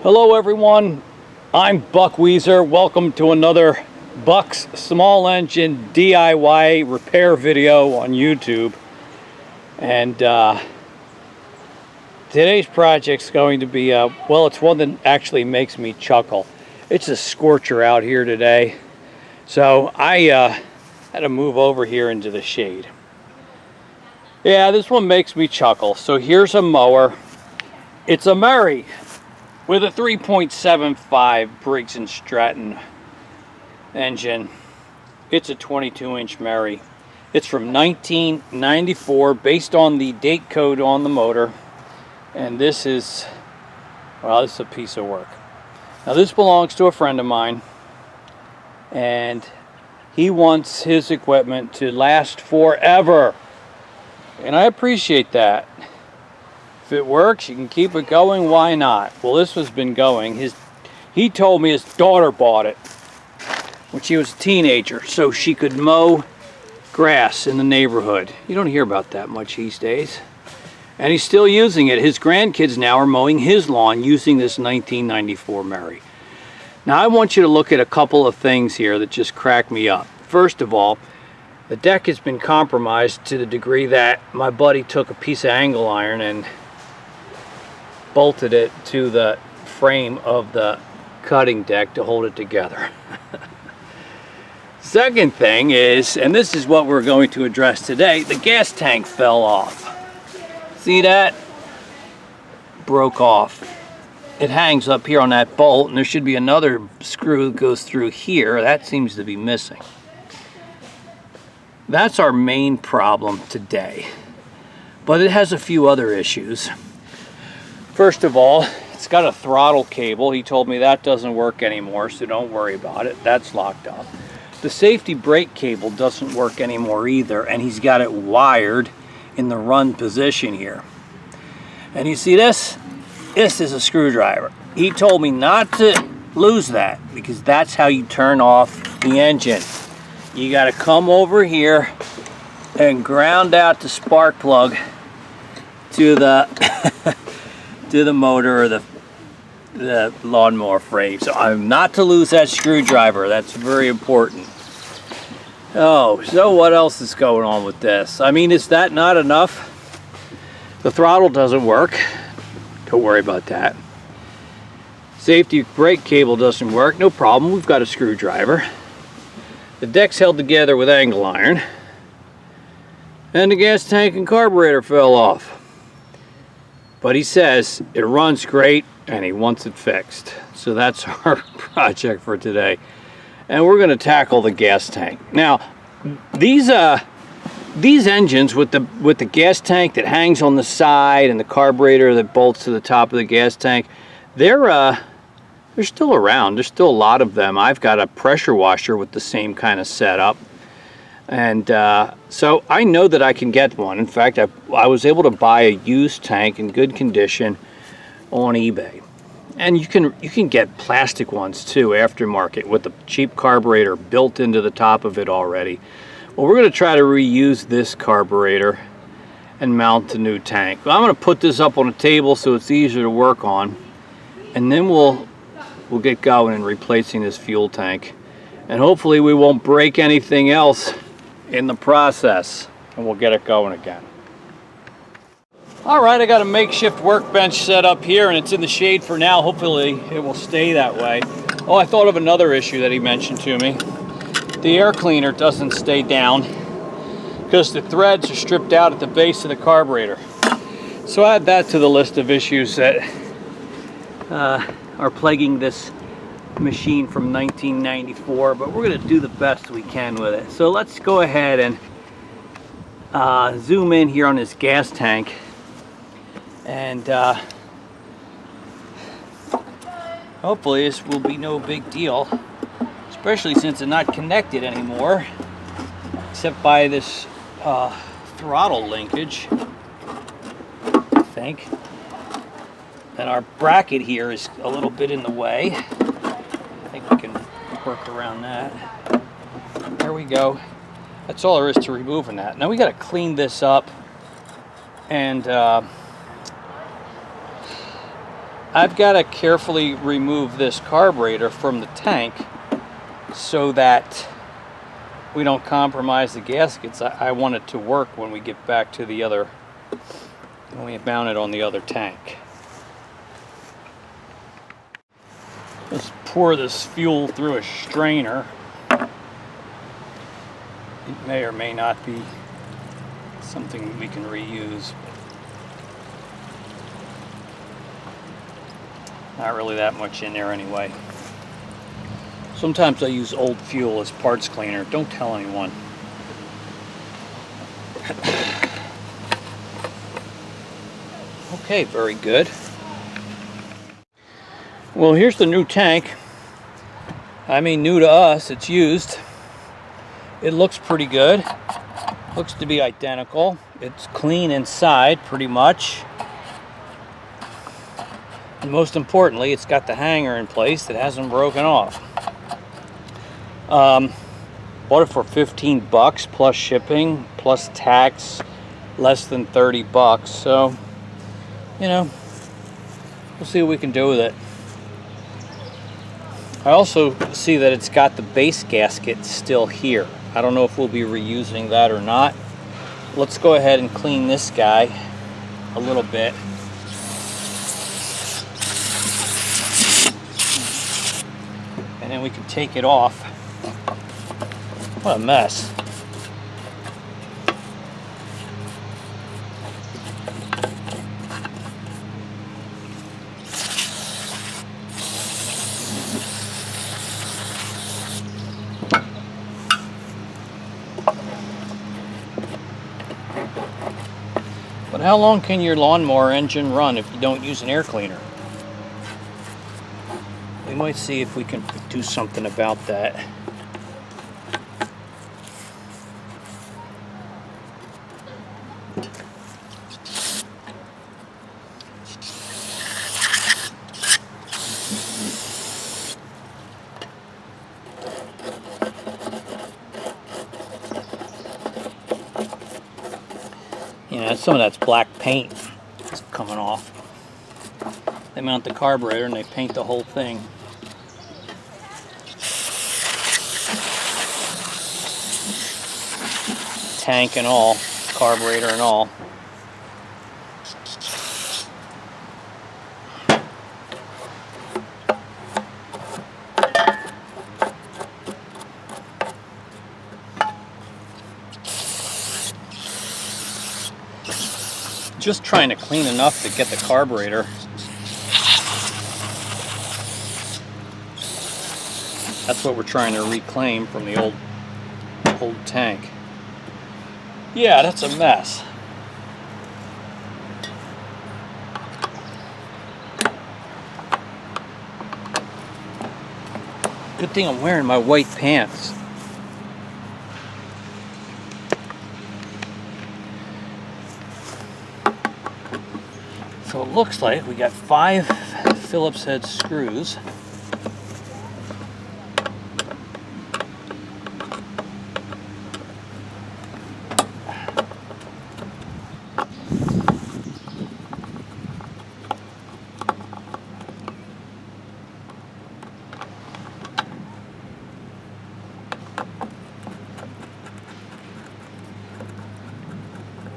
Hello everyone, I'm Buck Weezer. Welcome to another Buck's Small Engine DIY repair video on YouTube. And today's project's going to be, well, it's one that actually makes me chuckle. It's a scorcher out here today. So I had to move over here into the shade. Yeah, this one makes me chuckle. So here's a mower. It's a Murray with a 3.75 Briggs Stratton engine. It's a 22-inch Murray. It's from 1994, based on the date code on the motor. And this is, well, this is a piece of work. Now this belongs to a friend of mine, and he wants his equipment to last forever. And I appreciate that. If it works, you can keep it going, why not? Well, this has been going. He told me his daughter bought it when she was a teenager so she could mow grass in the neighborhood. You don't hear about that much these days. And he's still using it. His grandkids now are mowing his lawn using this 1994 Murray. Now I want you to look at a couple of things here that just crack me up. First of all, the deck has been compromised to the degree that my buddy took a piece of angle iron and bolted it to the frame of the cutting deck to hold it together. Second thing is, and this is what we're going to address today, the gas tank fell off. See that? Broke off. It hangs up here on that bolt, and there should be another screw that goes through here. That seems to be missing. That's our main problem today. But it has a few other issues. First of all, it's got a throttle cable. He told me that doesn't work anymore, so don't worry about it. That's locked up. The safety brake cable doesn't work anymore either, and he's got it wired in the run position here. And you see this? This is a screwdriver. He told me not to lose that because that's how you turn off the engine. You got to come over here and ground out the spark plug to the to the motor or the lawnmower frame. So I'm not to lose that screwdriver. That's very important. Oh, so what else is going on with this? I mean, is that not enough? The throttle doesn't work. Don't worry about that. Safety brake cable doesn't work. No problem. We've got a screwdriver. The deck's held together with angle iron. And the gas tank and carburetor fell off. But he says it runs great and he wants it fixed. So that's our project for today. And we're going to tackle the gas tank. Now, these engines with the gas tank that hangs on the side and the carburetor that bolts to the top of the gas tank, they're still around. There's still a lot of them. I've got a pressure washer with the same kind of setup. And so I know that I can get one. In fact, I was able to buy a used tank in good condition on eBay. And you can get plastic ones too, aftermarket, with a cheap carburetor built into the top of it already. Well, we're going to try to reuse this carburetor and mount the new tank. Well, I'm going to put this up on a table so it's easier to work on. And then we'll get going in replacing this fuel tank. And hopefully we won't break anything else in the process, and we'll get it going again. All right, I got a makeshift workbench set up here, and it's in the shade for now. Hopefully it will stay that way. Oh, I thought of another issue that he mentioned to me. The air cleaner doesn't stay down because the threads are stripped out at the base of the carburetor. So add that to the list of issues that are plaguing this machine from 1994, but we're going to do the best we can with it. So let's go ahead and zoom in here on this gas tank, and hopefully this will be no big deal, especially since it's not connected anymore except by this throttle linkage, I think. And our bracket here is a little bit in the way. I think we can work around that. There we go. That's all there is to removing that. Now we got to clean this up, and I I've got to carefully remove this carburetor from the tank so that we don't compromise the gaskets. I want it to work when we get back to the other, when we mount it on the other tank. Let's pour this fuel through a strainer. It may or may not be something we can reuse. Not really that much in there anyway. Sometimes I use old fuel as parts cleaner. Don't tell anyone. Okay, very good. Well, here's the new tank. I mean, new to us, it's used. It looks pretty good. Looks to be identical. It's clean inside, pretty much. And most importantly, it's got the hanger in place that hasn't broken off. Bought it for 15 bucks plus shipping, plus tax, less than 30 bucks. So, you know, we'll see what we can do with it. I also see that it's got the base gasket still here. I don't know if we'll be reusing that or not. Let's go ahead and clean this guy a little bit. And then we can take it off. What a mess. But how long can your lawnmower engine run if you don't use an air cleaner? We might see if we can do something about that. Yeah, some of that's black paint that's coming off. They mount the carburetor and they paint the whole thing. Tank and all, carburetor and all. Just trying to clean enough to get the carburetor. That's what we're trying to reclaim from the old tank. Yeah, that's a mess. Good thing I'm wearing my white pants. So it looks like we got 5 Phillips head screws.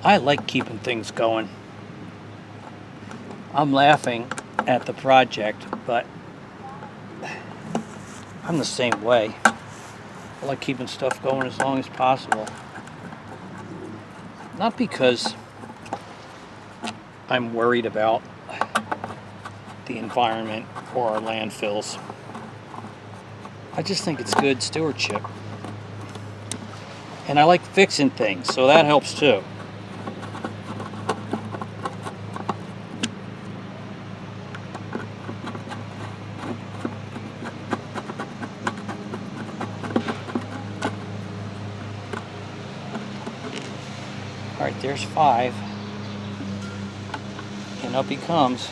I like keeping things going. I'm laughing at the project, but I'm the same way. I like keeping stuff going as long as possible. Not because I'm worried about the environment or our landfills. I just think it's good stewardship. And I like fixing things, so that helps too. Alright, there's 5. And up he comes.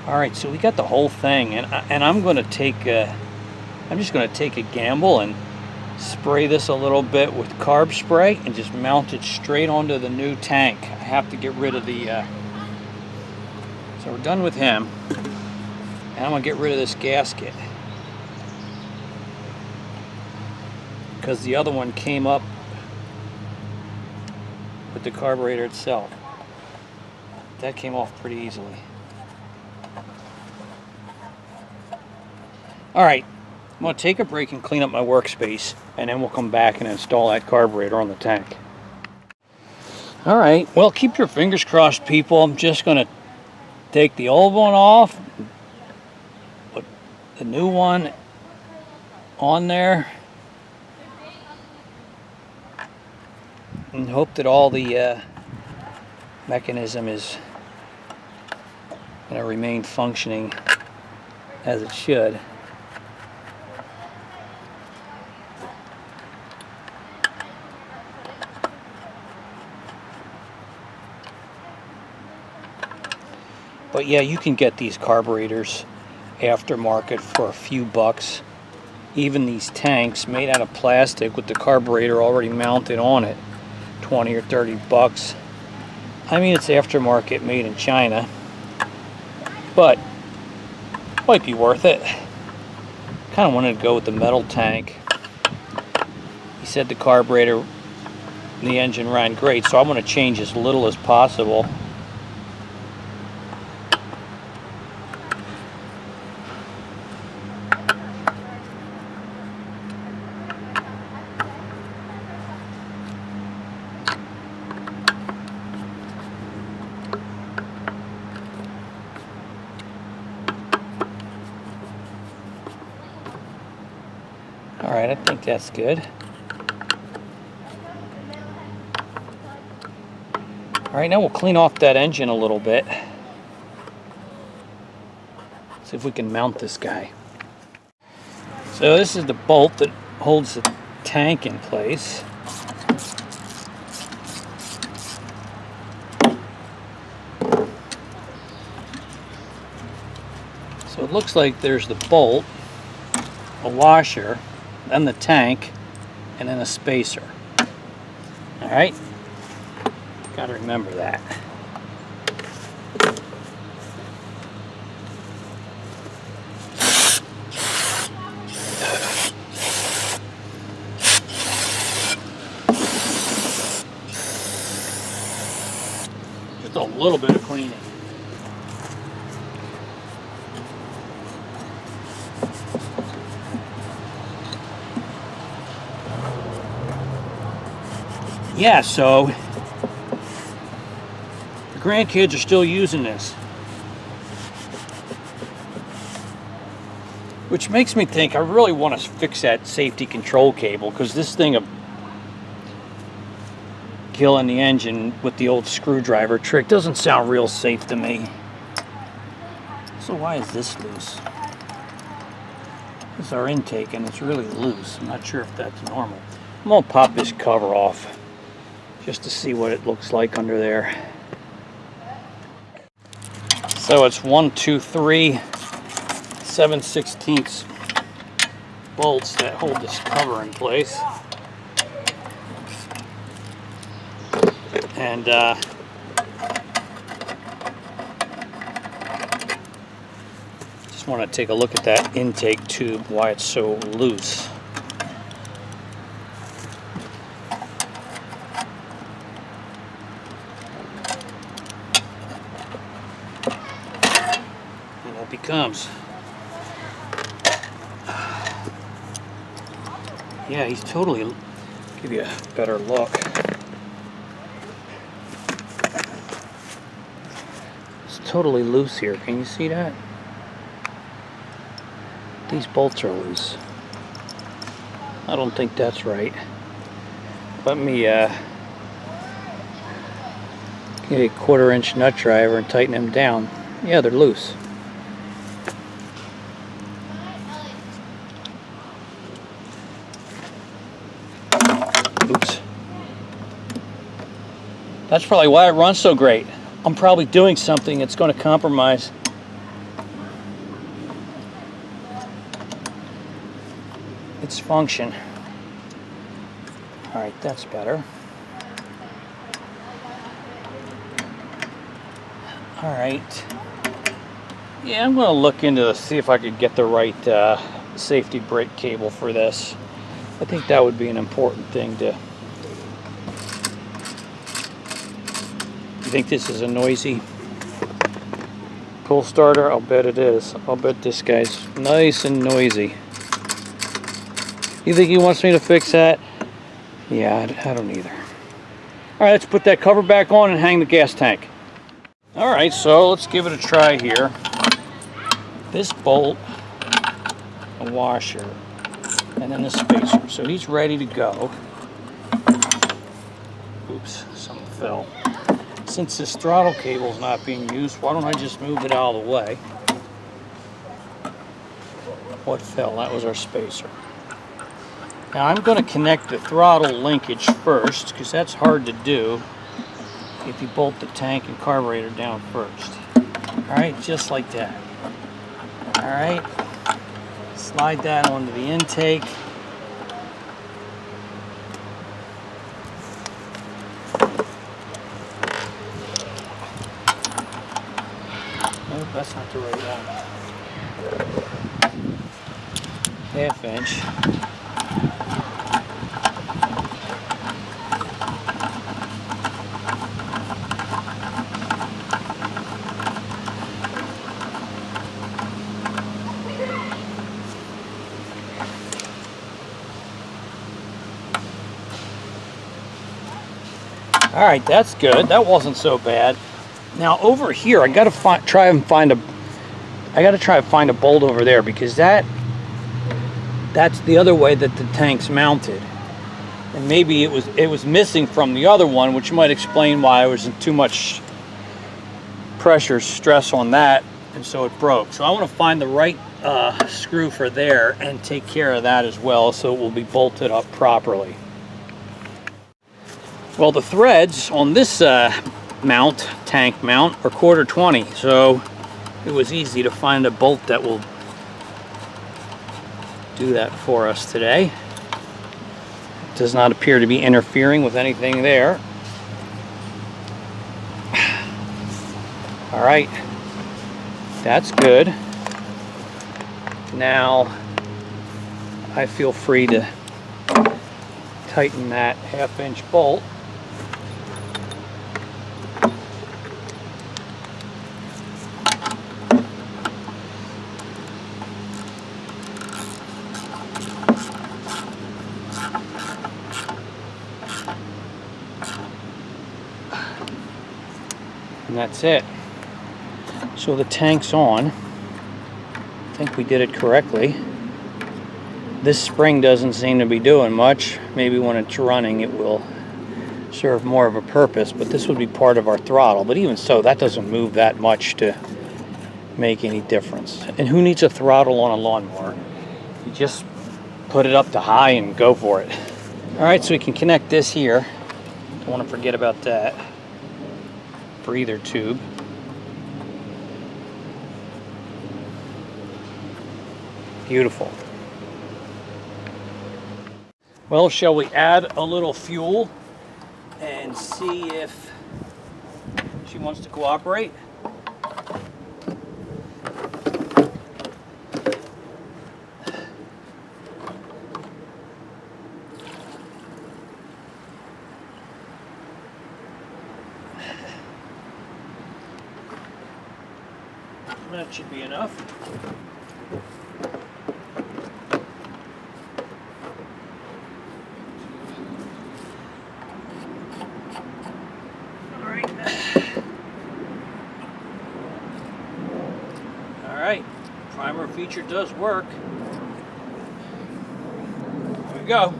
Alright, so we got the whole thing, and I'm going to take I'm just going to take a gamble and spray this a little bit with carb spray and just mount it straight onto the new tank. I have to get rid of the So we're done with him. And I'm going to get rid of this gasket, because the other one came up with the carburetor itself. That came off pretty easily. Alright, I'm going to take a break and clean up my workspace, and then we'll come back and install that carburetor on the tank. Alright, well, keep your fingers crossed, people. I'm just going to take the old one off, put the new one on there, and hope that all the mechanism is going to remain functioning as it should. But yeah, you can get these carburetors aftermarket for a few bucks. Even these tanks made out of plastic with the carburetor already mounted on it, 20 or 30 bucks. I mean, it's aftermarket, made in China, but might be worth it. Kind of wanted to go with the metal tank. He said the carburetor and the engine ran great, so I'm going to change as little as possible. Alright, I think that's good. Alright, now we'll clean off that engine a little bit. See if we can mount this guy. So this is the bolt that holds the tank in place. So it looks like there's the bolt, a washer, then the tank, and then a spacer. Alright? Gotta remember that. Just a little bit of cleaning. Yeah, so the grandkids are still using this, which makes me think I really want to fix that safety control cable, because this thing of killing the engine with the old screwdriver trick doesn't sound real safe to me. So why is this loose? This is our intake and it's really loose. I'm not sure if that's normal. I'm going to pop this cover off just to see what it looks like under there. So it's 1, 2, 3, 7/16 bolts that hold this cover in place. And just want to take a look at that intake tube, why it's so loose. Comes. Yeah, he's totally, give you a better look. It's totally loose here. Can you see that? These bolts are loose. I don't think that's right. Let me get a 1/4-inch nut driver and tighten them down. Yeah, they're loose. Oops. That's probably why it runs so great. I'm probably doing something that's going to compromise its function. All right, that's better. All right. Yeah, I'm going to look into see if I could get the right safety brake cable for this. I think that would be an important thing to... You think this is a noisy pull starter? I'll bet it is. I'll bet this guy's nice and noisy. You think he wants me to fix that? Yeah, I don't either. All right, let's put that cover back on and hang the gas tank. All right, so let's give it a try here. This bolt, a washer, and then a spacer. So he's ready to go. Oops, something fell. Since this throttle cable is not being used, why don't I just move it out of the way? What fell? That was our spacer. Now I'm going to connect the throttle linkage first, because that's hard to do if you bolt the tank and carburetor down first. Alright, just like that. Alright, slide that onto the intake. Nope, that's not the right one. Half inch. All right, that's good. That wasn't so bad. Now over here, I got to try and find a bolt over there, because that's the other way that the tank's mounted. And maybe it was missing from the other one, which might explain why there wasn't too much pressure stress on that, and so it broke. So I want to find the right screw for there and take care of that as well, so it will be bolted up properly. Well, the threads on this tank mount, are 1/4 20, so it was easy to find a bolt that will do that for us today. It does not appear to be interfering with anything there. All right, that's good. Now I feel free to tighten that 1/2 inch bolt. And that's it. So the tank's on. I think we did it correctly. This spring doesn't seem to be doing much. Maybe when it's running it will serve more of a purpose, but this would be part of our throttle. But even so, that doesn't move that much to make any difference. And who needs a throttle on a lawnmower? You just put it up to high and go for it. All right, so we can connect this here. Don't want to forget about that. Breather tube. Beautiful. Well, shall we add a little fuel and see if she wants to cooperate? That should be enough. All right. Primer feature does work. Here we go.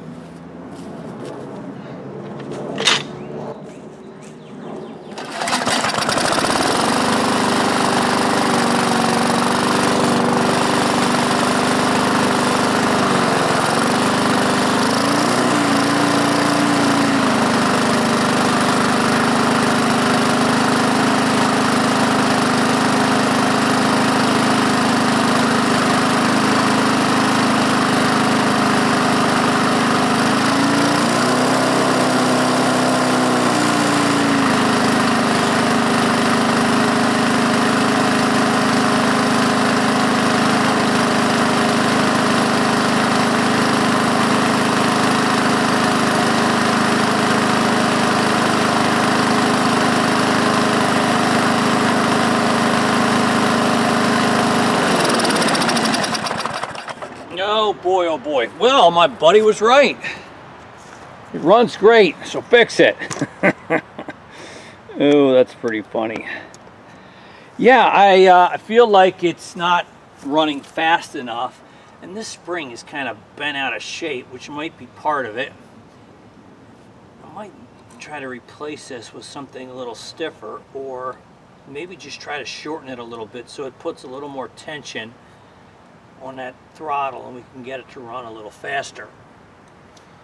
boy, oh boy. Well, my buddy was right. It runs great, so fix it. Oh, that's pretty funny. Yeah, I feel like it's not running fast enough, and this spring is kind of bent out of shape, which might be part of it. I might try to replace this with something a little stiffer, or maybe just try to shorten it a little bit so it puts a little more tension on that throttle and we can get it to run a little faster.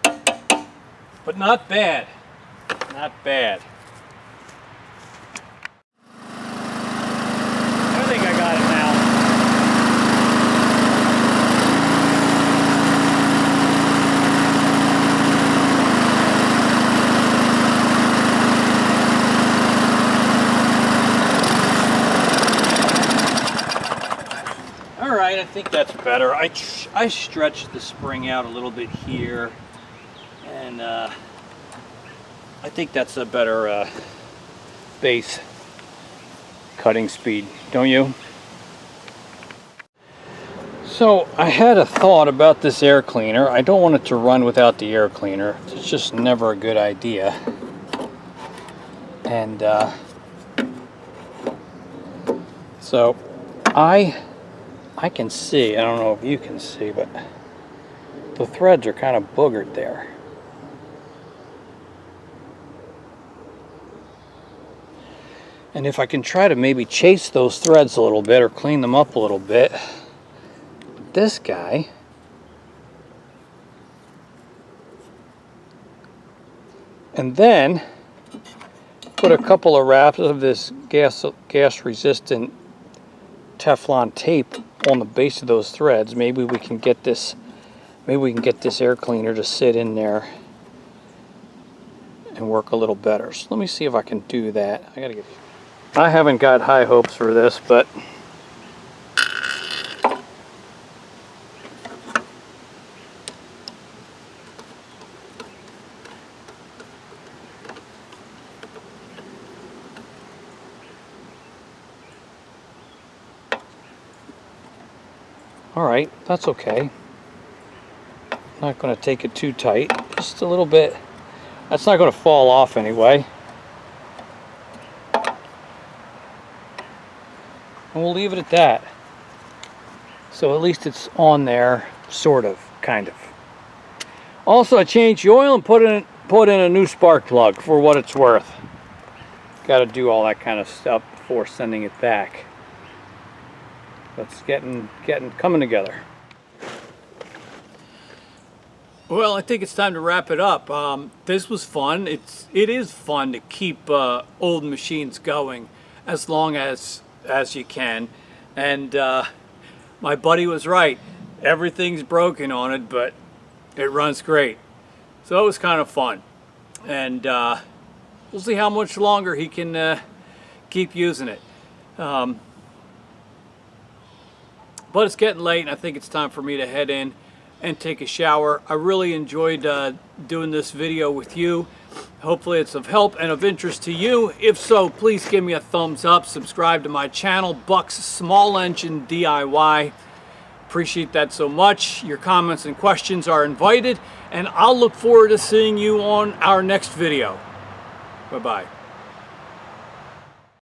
But not bad, not bad. I think I got it now. All right, I think that's better. I stretched the spring out a little bit here, and I think that's a better base cutting speed, don't you? So I had a thought about this air cleaner. I don't want it to run without the air cleaner. It's just never a good idea. And so I can see, I don't know if you can see, but the threads are kind of boogered there. And if I can try to maybe chase those threads a little bit or clean them up a little bit, this guy and then put a couple of wraps of this gas resistant Teflon tape on the base of those threads. Maybe we can get this air cleaner to sit in there and work a little better. So let me see if I can do that. I haven't got high hopes for this, but all right, that's okay. Not going to take it too tight, just a little bit. That's not going to fall off anyway. And we'll leave it at that. So at least it's on there, sort of, kind of. Also, I changed the oil and put in a new spark plug for what it's worth. Got to do all that kind of stuff before sending it back. That's coming together. Well, I think it's time to wrap it up. This was fun. It is fun to keep old machines going as long as you can. And my buddy was right. Everything's broken on it, but it runs great. So it was kind of fun. And we'll see how much longer he can keep using it. But it's getting late, and I think it's time for me to head in and take a shower. I really enjoyed doing this video with you. Hopefully it's of help and of interest to you. If so, please give me a thumbs up. Subscribe to my channel, Buck's Small Engine DIY. Appreciate that so much. Your comments and questions are invited, and I'll look forward to seeing you on our next video. Bye-bye.